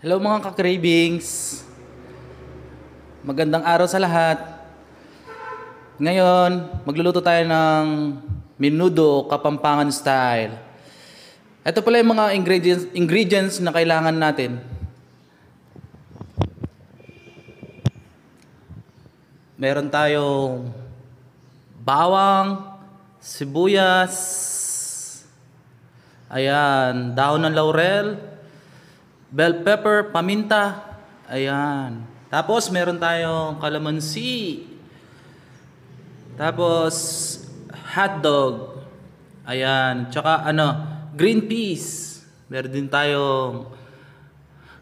Hello mga ka-cravings! Magandang araw sa lahat. Ngayon, magluluto tayo ng menudo Kapampangan style. Ito pala yung mga ingredients na kailangan natin. Meron tayong bawang, sibuyas, ayan, dahon ng laurel, bell pepper, paminta, ayan. Tapos meron tayong kalamansi, tapos hotdog, ayan, tsaka green peas. Meron din tayong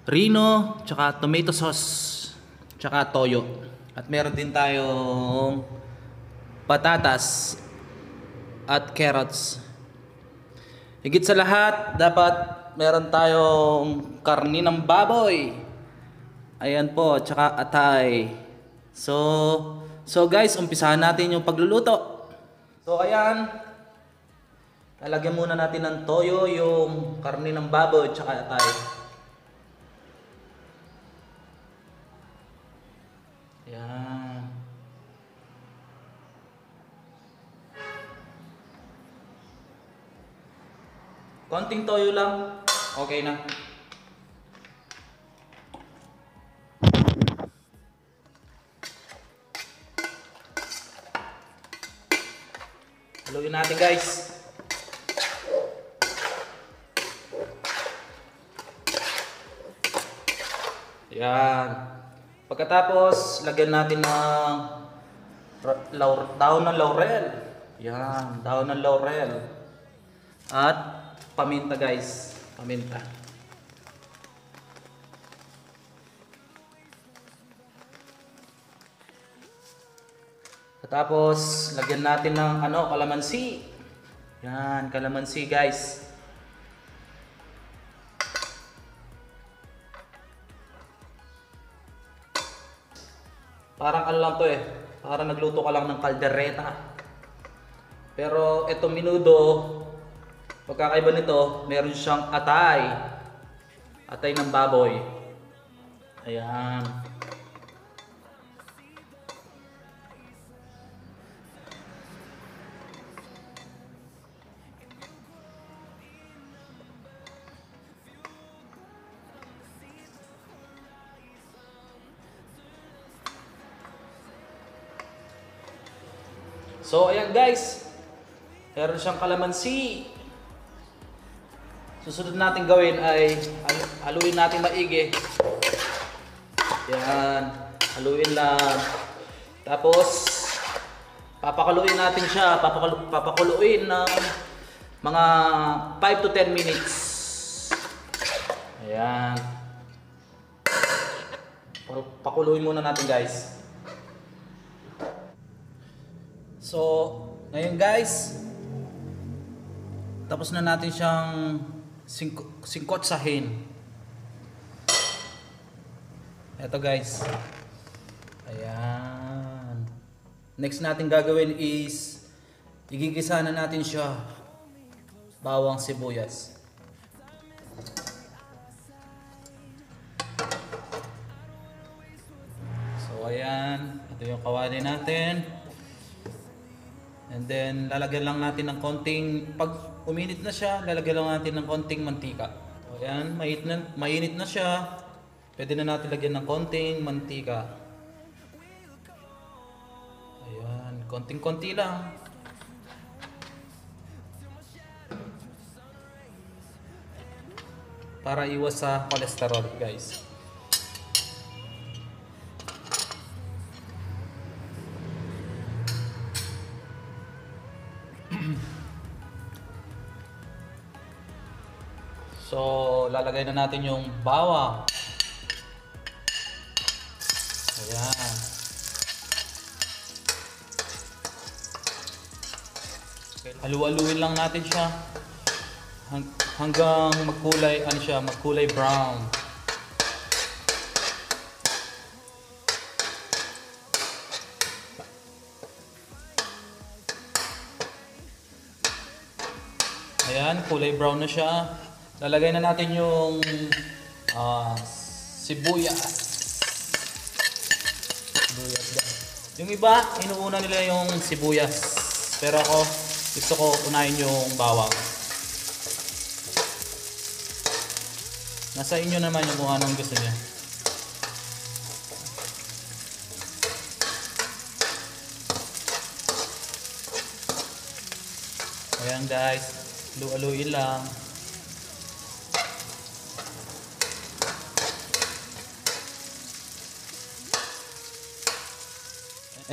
rino, tsaka tomato sauce, tsaka toyo. At meron din tayong patatas at carrots. Higit sa lahat, dapat meron tayong karni ng baboy. Ayan po, tsaka atay. So guys, umpisahan natin yung pagluluto. So ayan, lalagyan muna natin ng toyo yung karni ng baboy tsaka atay. Ayan. Konting toyo lang, okay na. Haluin natin guys. Ayan. Pagkatapos, lagyan natin ng dahon ng laurel. Ayan, dahon ng laurel. At paminta guys, paminta. Tapos, lagyan natin ng kalamansi. Yan, kalamansi guys. Parang lang to parang nagluto ka lang ng kaldereta. Pero itong menudo, pagkakaiba nito, meron siyang atay. Atay ng baboy. Ayan. So ayan guys, meron siyang kalamansi. Susunod natin gawin ay haluin natin maigi. Yan, haluin lang. Tapos papakuluin natin siya, papakuluin ng mga 5 to 10 minutes. Ayan. Pakuluin muna natin guys. So, ngayon guys, tapos na natin siyang singkotsahin. Eto guys. Ayan. Next natin gagawin is igigisa na natin siya. Bawang sibuyas. So ayan, ito yung kawali natin. And then lalagyan lang natin ng konting, pag uminit na siya, lalagyan lang natin ng konting mantika. O yan, mainit na siya. Pwede na natin lagyan ng konting mantika. Ayan, konting-konti lang. Para iwas sa cholesterol, guys. So, lalagay na natin yung bawang. Ayan. Halu-haluin lang natin siya hanggang magkulay brown. Ayan, kulay brown na siya. Lalagay na natin yung sibuyas. Sibuyas guys. Yung iba, inuuna nila yung sibuyas. Pero ako, gusto ko unahin yung bawang. Nasa inyo naman yung kung anong gusto niya. Ayan guys, halu-haluin lang.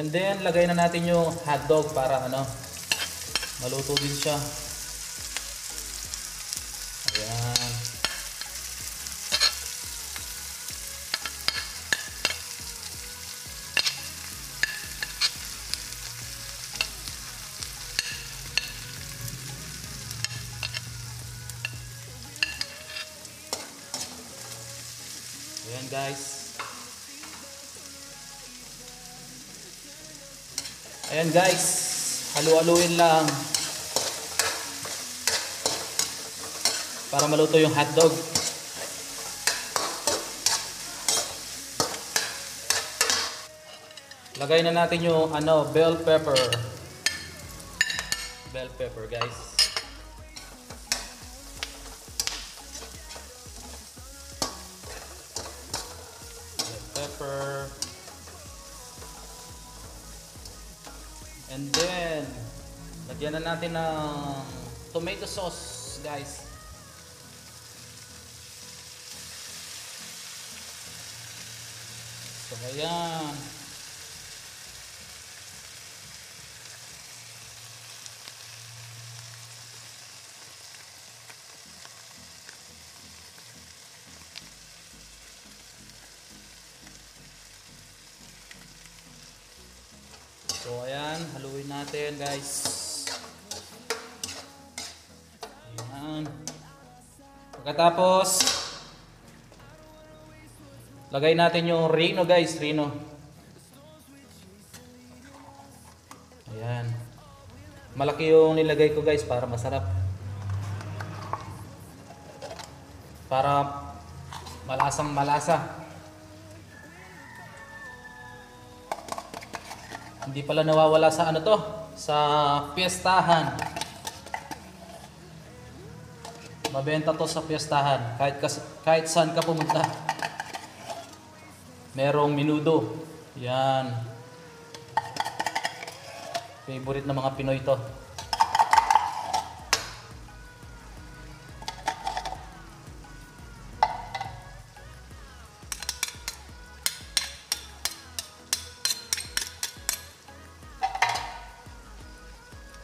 And then, lagay na natin yung hotdog para maluto din siya. Ayan. Ayan guys. Ayan guys, halu-haluin lang para maluto yung hotdog. Lagay na natin yung bell pepper. Bell pepper guys. Bell pepper. And then, lagyan na natin ng tomato sauce, guys. So, ayan. So ayan, haluin natin guys. Ayan. Pagkatapos, lagay natin yung Reno guys, Reno. Ayan. Malaki yung nilagay ko guys para masarap. Para malasang malasa. Hindi pala nawawala sa sa piyestahan. Mabenta to sa piyestahan. Kahit saan ka pumunta. Merong menudo. Yan. Favorite ng mga Pinoy to.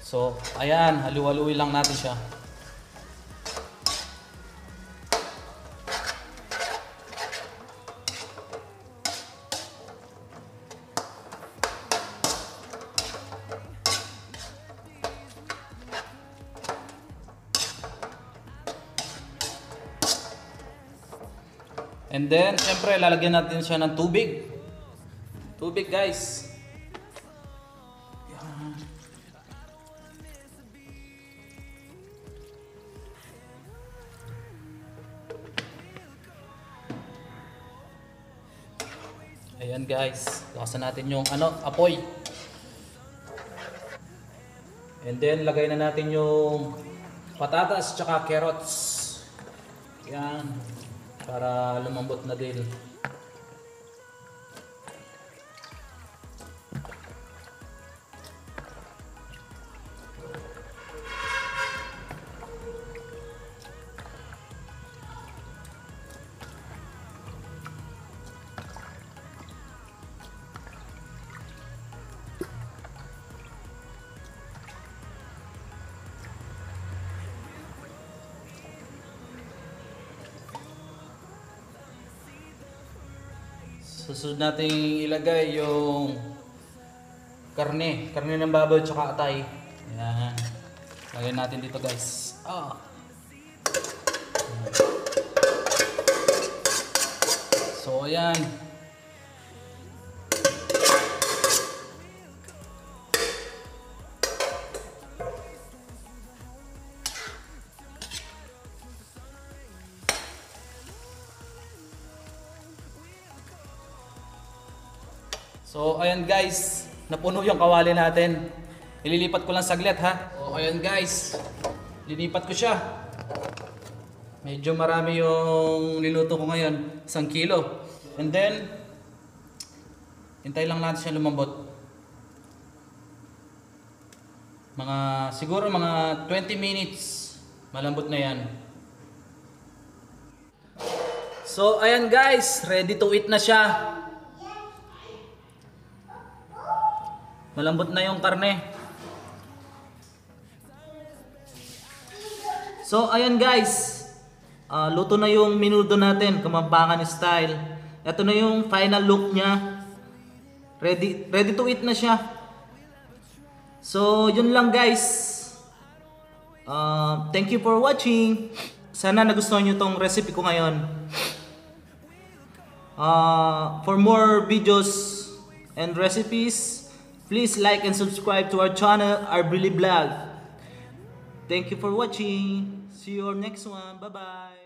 So, ayan, halu-haluin lang natin siya. And then, syempre, lalagyan natin siya ng tubig. Tubig, guys. Ayan guys, lakasan natin yung apoy. And then lagay na natin yung patatas tsaka carrots. Yan, para lumambot na din. Susunod natin ilagay yung karne ng baboy tsaka atay. Ayan. Lagay natin dito guys. So ayan. So ayan guys, napuno yung kawali natin. Ililipat ko lang saglit ha. So ayan guys, linipat ko siya. Medyo marami yung niluto ko ngayon, 1 kilo. And then, hintay lang natin siya lumambot. Siguro mga 20 minutes, malambot na yan. So ayan guys, ready to eat na siya. Malambot na yung karne. So ayan guys, luto na yung minudo natin, Kamampangan style. Ito na yung final look niya. Ready to eat na siya. So yun lang guys. Thank you for watching. Sana nagustuhan nyo tong recipe ko ngayon. For more videos and recipes, please like and subscribe to our channel, Arbili Vlog. Thank you for watching. See you on next one. Bye bye.